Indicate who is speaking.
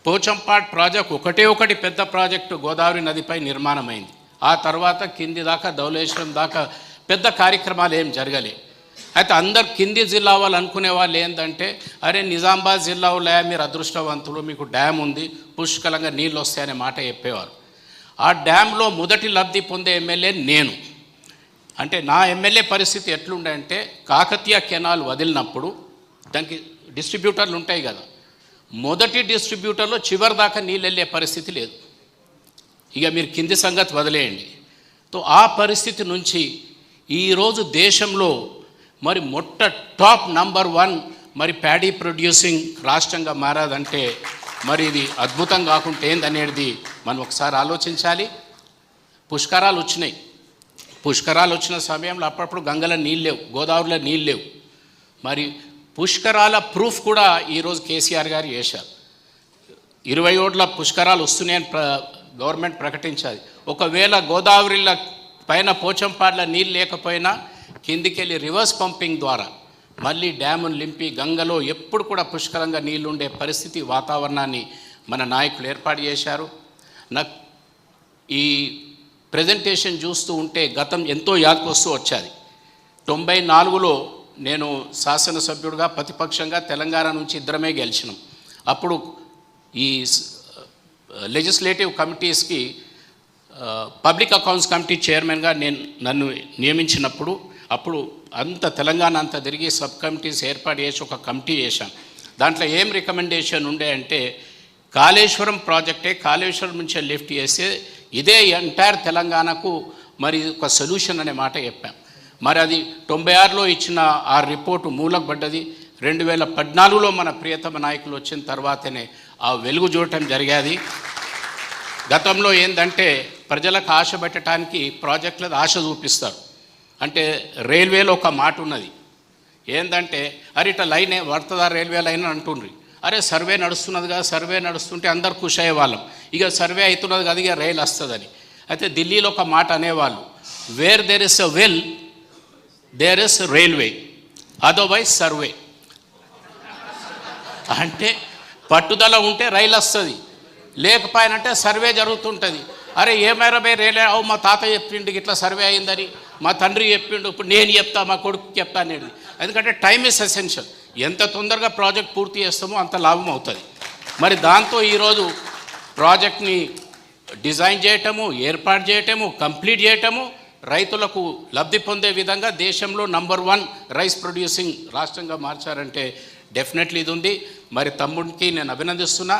Speaker 1: Pochampad project ఒకటి పెద్ద project Godavari నదిపై నిర్మాణమైంది. ఆ తర్వాత కింది దాకా ధవళేశ్వరం దాకా పెద్ద కార్యక్రమాలు ఏం జరగలే. అయితే అందరు కింది జిల్లా వాళ్ళు అనుకునే వాళ్ళు ఏంటంటే, అరే నిజామాబాద్ జిల్లా వాళ్ళ మీరు అదృష్టవంతులు, మీకు డ్యామ్ ఉంది, పుష్కలంగా నీళ్ళు వస్తాయనే మాట చెప్పేవారు. ఆ డ్యాంలో మొదటి లబ్ధి పొందే ఎమ్మెల్యే నేను. అంటే నా ఎమ్మెల్యే పరిస్థితి ఎట్లుండే అంటే, కాకతీయ కెనాల్ వదిలినప్పుడు దానికి డిస్ట్రిబ్యూటర్లు ఉంటాయి కదా, మొదటి డిస్ట్రిబ్యూటర్లో చివరి దాకా నీళ్ళు వెళ్ళే పరిస్థితి లేదు. ఇక మీరు కింది సంగతి వదిలేయండి. తో ఆ పరిస్థితి నుంచి ఈరోజు దేశంలో మరి టాప్ నంబర్ 1 మరి ప్యాడీ ప్రొడ్యూసింగ్ రాష్ట్రంగా మారాదంటే మరి ఇది అద్భుతం కాకుంటే ఏందనేది మనం ఒకసారి ఆలోచించాలి. పుష్కరాలు వచ్చినాయి. పుష్కరాలు వచ్చిన సమయంలో అప్పుడప్పుడు గంగలో నీళ్ళు లేవు, గోదావరిలో నీళ్ళు లేవు. మరి పుష్కరాల ప్రూఫ్ కూడా ఈరోజు కేసీఆర్ గారు చేశారు. 20 ఓట్ల పుష్కరాలు వస్తున్నాయని గవర్నమెంట్ ప్రకటించాలి. ఒకవేళ గోదావరిల పైన పోచంపాడ్ల నీళ్ళు లేకపోయినా కిందికెళ్ళి రివర్స్ పంపింగ్ ద్వారా మళ్ళీ డ్యామును లింపి గంగలో ఎప్పుడు కూడా పుష్కలంగా నీళ్లు ఉండే పరిస్థితి వాతావరణాన్ని మన నాయకులు ఏర్పాటు చేశారు. నాకు ఈ ప్రజెంటేషన్ చూస్తూ ఉంటే గతం ఎంతో యాదకొస్తూ వచ్చేది. 94లో నేను శాసనసభ్యుడిగా ప్రతిపక్షంగా తెలంగాణ నుంచి ఇద్దరమే గెలిచినాం. అప్పుడు ఈ లెజిస్లేటివ్ కమిటీస్కి పబ్లిక్ అకౌంట్స్ కమిటీ చైర్మన్గా నన్ను నియమించినప్పుడు అప్పుడు అంత తెలంగాణ అంతా తిరిగి సబ్ కమిటీస్ ఏర్పాటు చేసి ఒక కమిటీ చేశాం. దాంట్లో ఏం రికమెండేషన్ ఉండే అంటే, కాళేశ్వరం ప్రాజెక్టే కాళేశ్వరం నుంచి లిఫ్ట్ చేస్తే ఇదే ఎంటైర్ తెలంగాణకు మరి ఒక సొల్యూషన్ అనే మాట చెప్పాం. మరి అది 96లో ఇచ్చిన ఆ రిపోర్టు మూలకు పడ్డది. 2014లో మన ప్రియతమ నాయకులు వచ్చిన తర్వాతనే ఆ వెలుగు చూడటం జరిగేది. గతంలో ఏంటంటే ప్రజలకు ఆశ పెట్టడానికి ప్రాజెక్టులకు ఆశ చూపిస్తారు. అంటే రైల్వేలో ఒక మాట ఉన్నది ఏంటంటే, అరే ఇట్లా లైన్ పడుతుందా రైల్వే లైన్ అంటుండ్రి. అరే సర్వే నడుస్తున్నది కదా, సర్వే నడుస్తుంటే అందరు ఖుషి అయ్యేవాళ్ళం, ఇక సర్వే అవుతున్నది కదా ఇక రైలు వస్తుందని. అయితే ఢిల్లీలో ఒక మాట అనేవాళ్ళు, where there is a will there is railway, otherwise survey. అంటే పట్టుదల ఉంటే రైలు వస్తుంది, లేకపోయినంటే సర్వే జరుగుతుంటుంది. అరే ఏమైనా రైలే అవు మా తాత చెప్పిండు ఇట్లా సర్వే అయిందని, మా తండ్రి చెప్పిండు, ఇప్పుడు నేను చెప్తా, మా కొడుకు చెప్తా అనేది. ఎందుకంటే టైమ్ ఇస్ ఎసెన్షియల్. ఎంత తొందరగా ప్రాజెక్ట్ పూర్తి చేస్తామో అంత లాభం అవుతుంది. మరి దాంతో ఈరోజు ప్రాజెక్ట్ని డిజైన్ చేయటము, ఏర్పాటు చేయటము, కంప్లీట్ చేయటము, రైతులకు లబ్ధి పొందే విధంగా దేశంలో నంబర్ 1 రైస్ ప్రొడ్యూసింగ్ రాష్ట్రంగా మార్చారంటే డెఫినెట్లీ ఇది ఉంది. మరి తమ్ముడికి నేను అభినందిస్తున్నా.